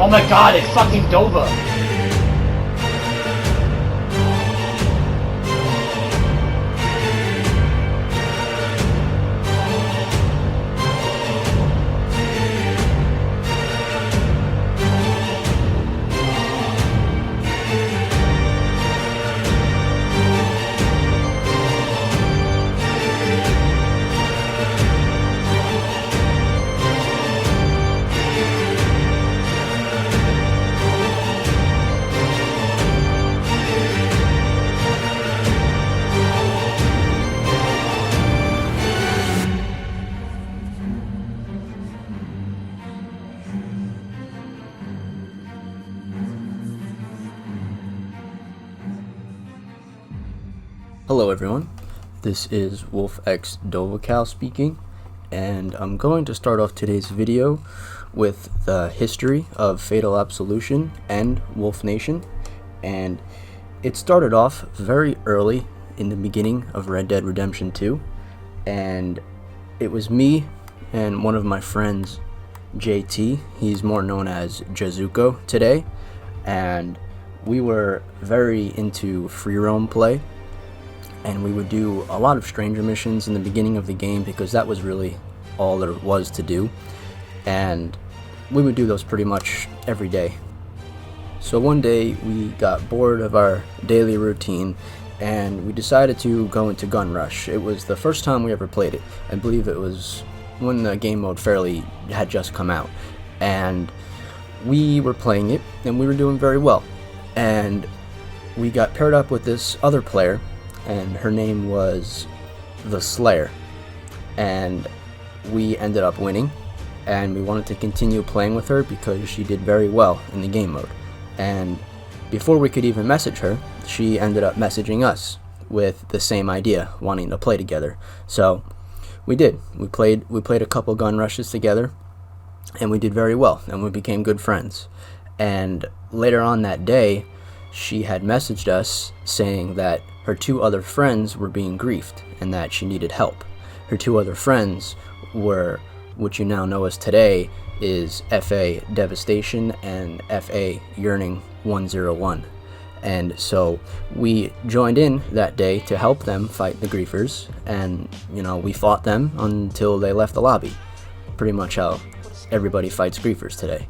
Oh my god, it's fucking Dova! Hello everyone, this is WOLFxDOVAHKAAL speaking, and I'm going to start off today's video with the history of Fatal Absolution and Wolf Nation. And it started off very early in the beginning of Red Dead Redemption 2, and it was me and one of my friends, JT, he's more known as Jazuko today, and we were very into free roam play. And we would do a lot of stranger missions in the beginning of the game because that was really all there was to do, and we would do those pretty much every day. So one day we got bored of our daily routine and we decided to go into Gun Rush. It was the first time we ever played it. I believe it was when the game mode fairly had just come out, and we were playing it and we were doing very well, and we got paired up with this other player, and her name was the Slayer, and we ended up winning, and we wanted to continue playing with her because she did very well in the game mode. And before we could even message her, she ended up messaging us with the same idea, wanting to play together. So we did. We played a couple gun rushes together, and we did very well, and we became good friends. And later on that day, she had messaged us saying that her two other friends were being griefed and that she needed help. Her two other friends were, what you now know as today, is FA Devastation and FA Yearning 101. And so we joined in that day to help them fight the griefers, and we fought them until they left the lobby. Pretty much how everybody fights griefers today.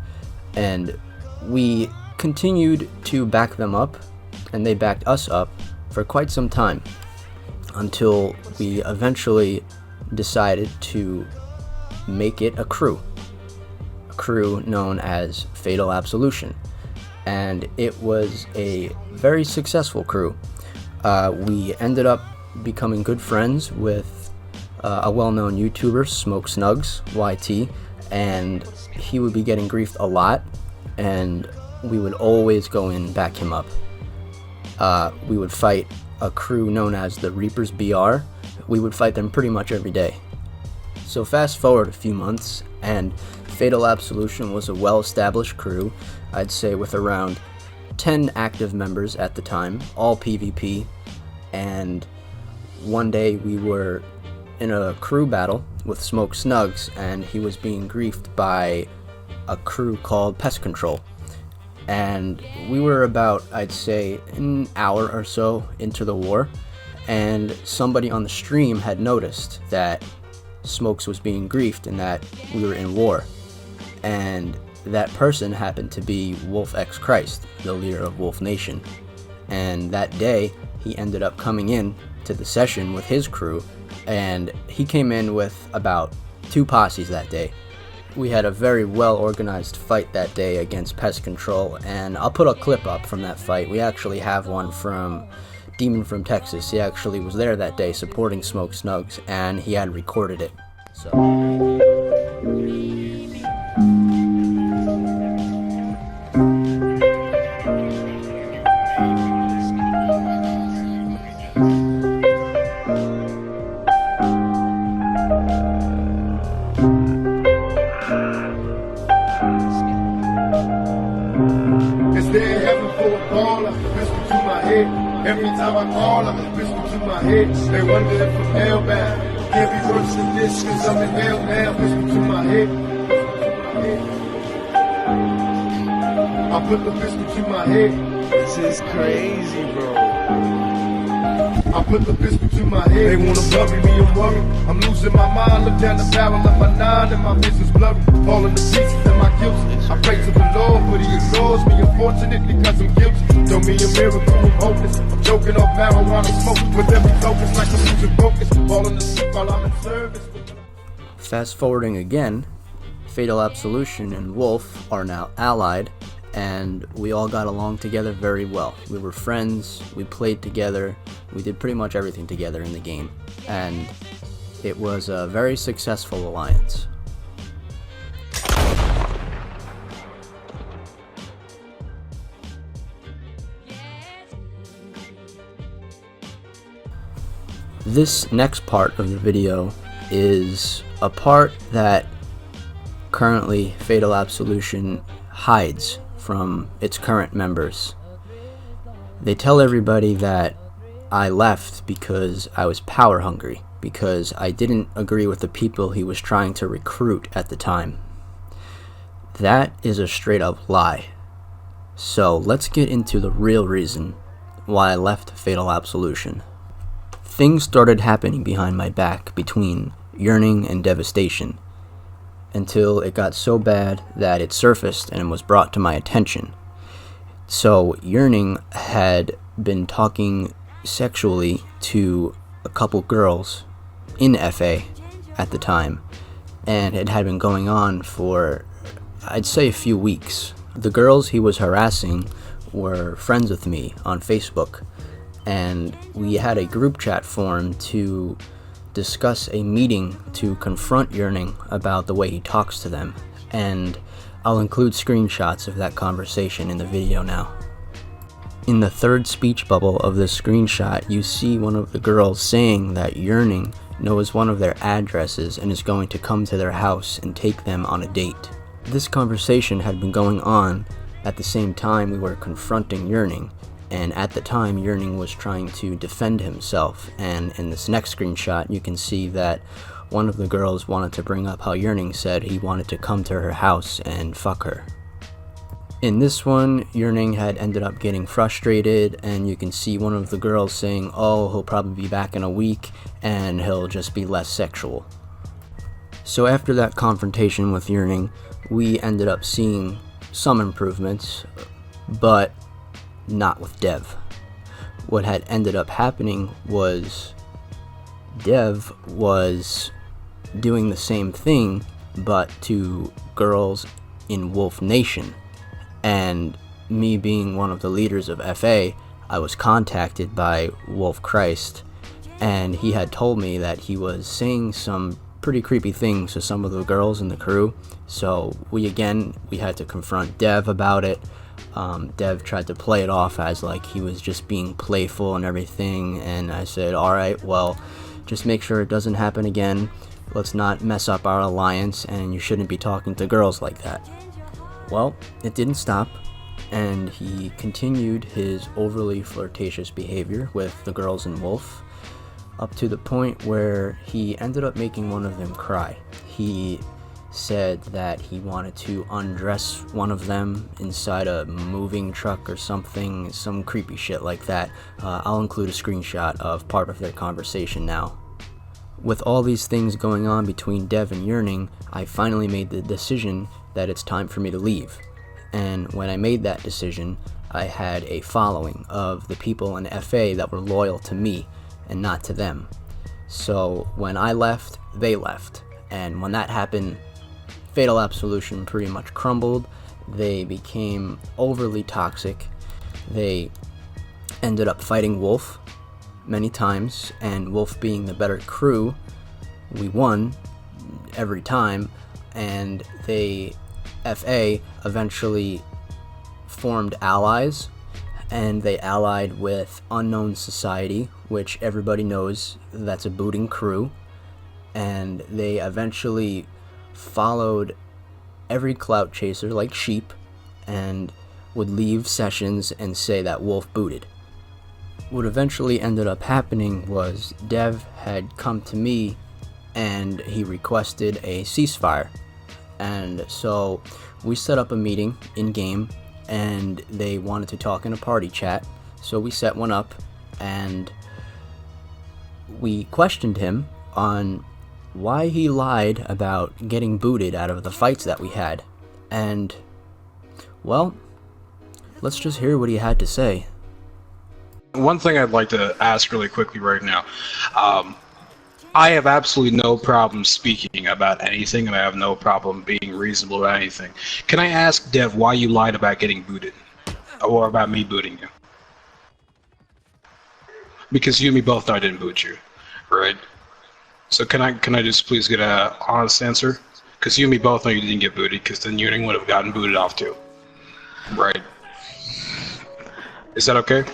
And we continued to back them up, and they backed us up for quite some time until we eventually decided to make it a crew known as Fatal Absolution, and it was a very successful crew. We ended up becoming good friends with a well-known YouTuber, Smoke Snugs YT, and he would be getting griefed a lot, and we would always go in and back him up. We would fight a crew known as the Reapers BR. We would fight them pretty much every day. So fast forward a few months, and Fatal Absolution was a well-established crew, I'd say with around 10 active members at the time, all PvP. And one day we were in a crew battle with Smoke Snugs, and he was being griefed by a crew called Pest Control. And we were about, I'd say, an hour or so into the war, and somebody on the stream had noticed that Smokes was being griefed and that we were in war. And that person happened to be WOLFxChrist, the leader of Wolf Nation. And that day, he ended up coming in to the session with his crew, and he came in with about 2 posses that day. We had a very well-organized fight that day against Pest Control, and I'll put a clip up from that fight. We actually have one from Demon from Texas. He actually was there that day supporting Smoke Snugs, and he had recorded it. So every time I call her, whisper to my head, they wonder if I'm hellbound. Can't be worse than this, cause I'm in hell now, whisper to my head. I put the pistol to my head. This is crazy, bro. I put the pistol to my head. They wanna bury me, I'm worried. I'm losing my mind. Look down the barrel of my 9 and my vision's blurry. Falling to pieces and my guilt. I pray to the Lord, but he ignores me, unfortunately, cause I'm guilty. Don't mean a miracle, I'm hopeless. I'm choking off marijuana smoke with every focus like I'm losing focus. Falling asleep while I'm in service. Fast forwarding again, Fatal Absolution and Wolf are now allied, and we all got along together very well. We were friends, we played together, we did pretty much everything together in the game, and it was a very successful alliance. This next part of the video is a part that currently Fatal Absolution hides from its current members. They tell everybody that I left because I was power hungry, because I didn't agree with the people he was trying to recruit at the time. That is a straight up lie. So let's get into the real reason why I left Fatal Absolution. Things started happening behind my back between Yearning and Devastation, until it got so bad that it surfaced and was brought to my attention. So Yearning had been talking sexually to a couple girls in FA at the time, and it had been going on for, I'd say, a few weeks. The girls he was harassing were friends with me on Facebook, and we had a group chat formed to discuss a meeting to confront Yearning about the way he talks to them, and I'll include screenshots of that conversation in the video now. In the third speech bubble of this screenshot, you see one of the girls saying that Yearning knows one of their addresses and is going to come to their house and take them on a date. This conversation had been going on at the same time we were confronting Yearning, and at the time Yearning was trying to defend himself, and in this next screenshot you can see that one of the girls wanted to bring up how Yearning said he wanted to come to her house and fuck her. In this one, Yearning had ended up getting frustrated, and you can see one of the girls saying, oh, he'll probably be back in a week and he'll just be less sexual. So after that confrontation with Yearning, we ended up seeing some improvements, but not with Dev. What had ended up happening was Dev was doing the same thing, but to girls in Wolf Nation. And me being one of the leaders of FA, I was contacted by Wolf Christ, and he had told me that he was saying some pretty creepy things to some of the girls in the crew. So we had to confront Dev about it. Dev tried to play it off as like he was just being playful and everything, and I said, alright, well, just make sure it doesn't happen again. Let's not mess up our alliance, and you shouldn't be talking to girls like that. Well, it didn't stop, and he continued his overly flirtatious behavior with the girls in Wolf, up to the point where he ended up making one of them cry. He said that he wanted to undress one of them inside a moving truck or something, some creepy shit like that. I'll include a screenshot of part of their conversation now. With all these things going on between Dev and Yearning, I finally made the decision that it's time for me to leave. And when I made that decision, I had a following of the people in FA that were loyal to me and not to them. So when I left, they left. And when that happened, Fatal Absolution pretty much crumbled. They became overly toxic. They ended up fighting Wolf many times, and Wolf being the better crew, we won every time, and FA eventually formed allies, and they allied with Unknown Society, which everybody knows that's a booting crew, and they eventually followed every clout chaser like sheep and would leave sessions and say that Wolf booted. What eventually ended up happening was Dev had come to me and he requested a ceasefire, and so we set up a meeting in game and they wanted to talk in a party chat. So we set one up, and we questioned him on why he lied about getting booted out of the fights that we had. And, well, let's just hear what he had to say. One thing I'd like to ask really quickly right now. I have absolutely no problem speaking about anything, and I have no problem being reasonable about anything. Can I ask, Dev, why you lied about getting booted? Or about me booting you? Because you and me both know I didn't boot you, right? So can I just please get an honest answer? Because you and me both know you didn't get booted, because then you would have gotten booted off too. Right? Is that okay?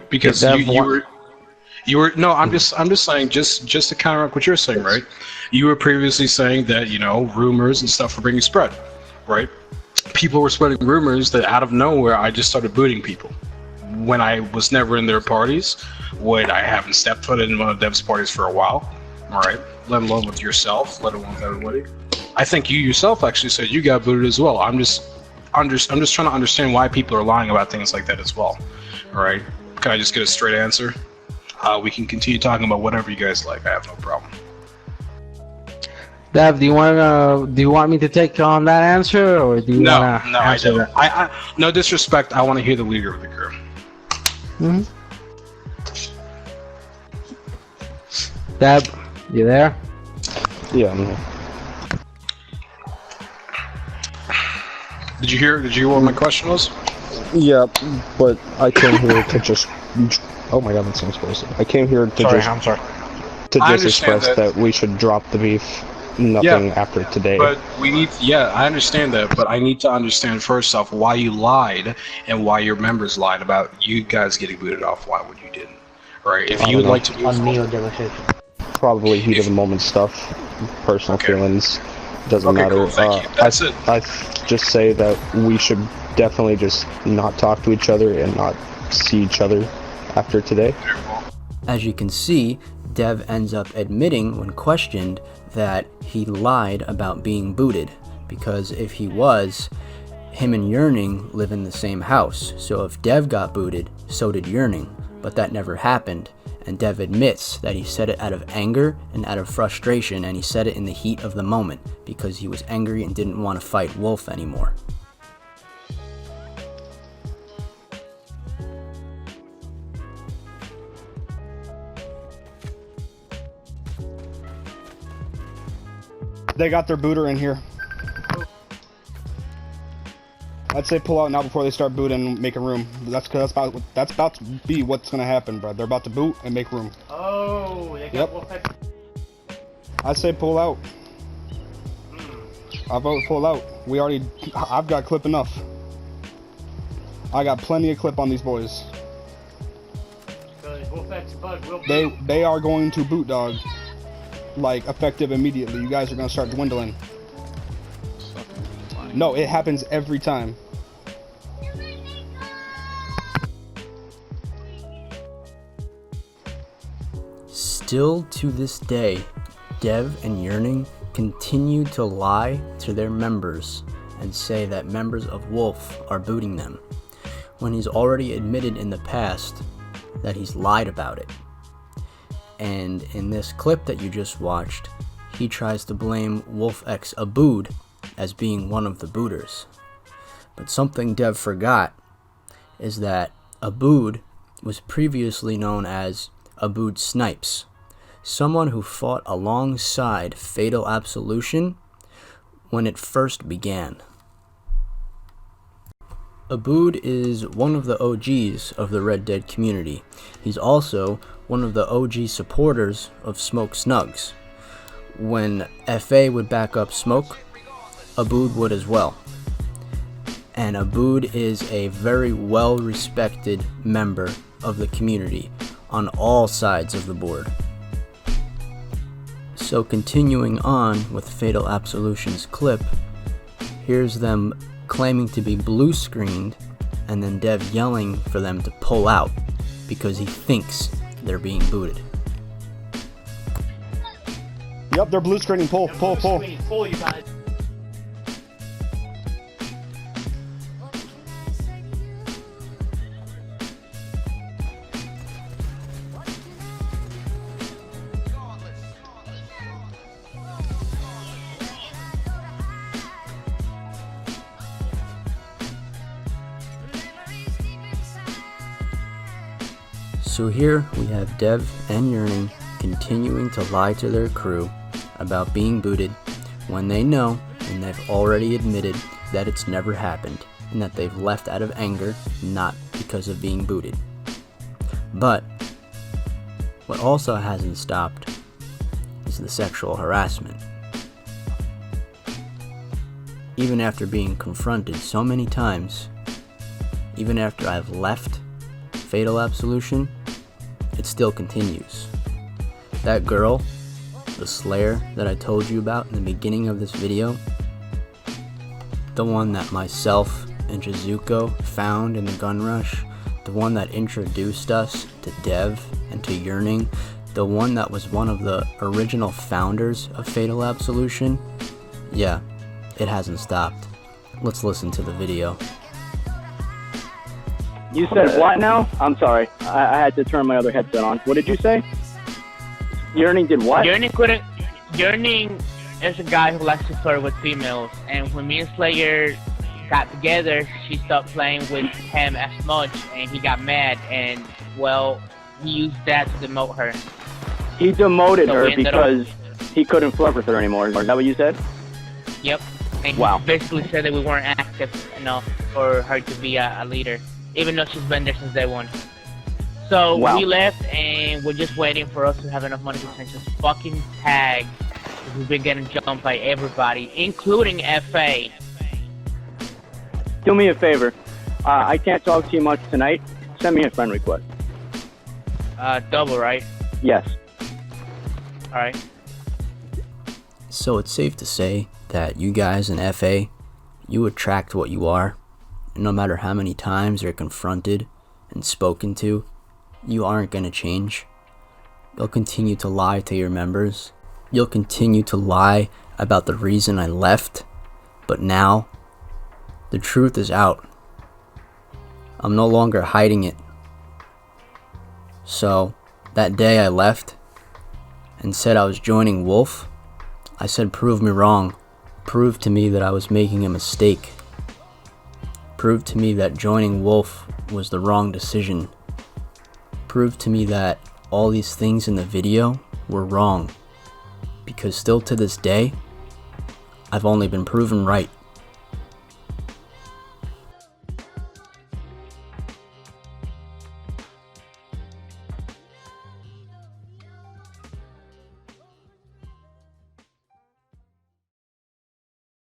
Because you were no, I'm just saying, just to counteract what you're saying, right? You were previously saying that, you know, rumors and stuff were being spread, right? People were spreading rumors that out of nowhere I just started booting people when I was never in their parties, when I haven't stepped foot in one of Dev's parties for a while, all right? Let alone with yourself, let alone with everybody. I think you yourself actually said you got booted as well. I'm just trying to understand why people are lying about things like that as well, all right? Can I just get a straight answer? We can continue talking about whatever you guys like. I have no problem. Dev, do you want me to take on that answer, or do you want to answer that? I no disrespect. I want to hear the leader of the crew. Mm-hmm. Deb, you there? Yeah, I'm here. Did you hear what my question was? Yeah, but I came here to just... Oh my god, that sounds explosive. I came here to just express that we should drop the beef. Nothing after today. But I understand that, but I need to understand first off why you lied and why your members lied about you guys getting booted off. Why would you didn't? Right? If you would like to probably heat of the moment stuff, personal feelings, doesn't matter. Cool, thank you. That's it. I just say that we should definitely just not talk to each other and not see each other after today. As you can see, Dev ends up admitting when questioned that he lied about being booted, because if he was, him and Yearning live in the same house, so if Dev got booted, so did Yearning, but that never happened, and Dev admits that he said it out of anger and out of frustration, and he said it in the heat of the moment, because he was angry and didn't want to fight Wolf anymore. They got their booter in here. I'd say pull out now before they start booting and making room. That's about to be what's gonna happen, bro. They're about to boot and make room. Oh, they got WOLFx. I'd say pull out. I vote pull out. I've got clip enough. I got plenty of clip on these boys. They are going to boot, dog. Like, effective immediately. You guys are gonna start dwindling. No, it happens every time. Still to this day, Dev and Yearning continue to lie to their members and say that members of Wolf are booting them, when he's already admitted in the past that he's lied about it. And in this clip that you just watched, he tries to blame WOLFxAbood as being one of the booters. But something Dev forgot is that Abood was previously known as Abood Snipes, someone who fought alongside Fatal Absolution when it first began. Abood is one of the OGs of the Red Dead community. He's also one of the OG supporters of Smoke Snugs. When FA would back up Smoke, Abood would as well. And Abood is a very well-respected member of the community on all sides of the board. So continuing on with Fatal Absolution's clip, here's them claiming to be blue screened, and then Dev yelling for them to pull out because he thinks they're being booted. Yep, they're blue screening. Pull. Pull, you guys. So here we have Dev and Yearning continuing to lie to their crew about being booted when they know and they've already admitted that it's never happened and that they've left out of anger, not because of being booted. But what also hasn't stopped is the sexual harassment. Even after being confronted so many times, even after I've left Fatal Absolution, it still continues. That girl, the Slayer that I told you about in the beginning of this video, the one that myself and Jizuko found in the gun rush, the one that introduced us to Dev and to Yearning, the one that was one of the original founders of Fatal Absolution, yeah, it hasn't stopped. Let's listen to the video. You said what now? I'm sorry. I had to turn my other headset on. What did you say? Yearning did what? Yearning is a guy who likes to flirt with females, and when me and Slayer got together, she stopped playing with him as much, and he got mad, and well, he used that to demote her. He demoted her because he couldn't flirt with her anymore. Is that what you said? Yep. And wow. He basically said that we weren't active enough for her to be a leader, even though she's been there since day one. So wow. We left, and we're just waiting for us to have enough money to change this fucking tag. We've been getting jumped by everybody, including FA. Do me a favor. I can't talk to you much tonight. Send me a friend request. Double, right? Yes. Alright. So it's safe to say that you guys in FA, you attract what you are. And no matter how many times you're confronted and spoken to, you aren't going to change. You'll continue to lie to your members. You'll continue to lie about the reason I left. But now, the truth is out. I'm no longer hiding it. So, that day I left and said I was joining Wolf, I said prove me wrong. Prove to me that I was making a mistake. Prove to me that joining Wolf was the wrong decision. Prove to me that all these things in the video were wrong. Because still to this day, I've only been proven right.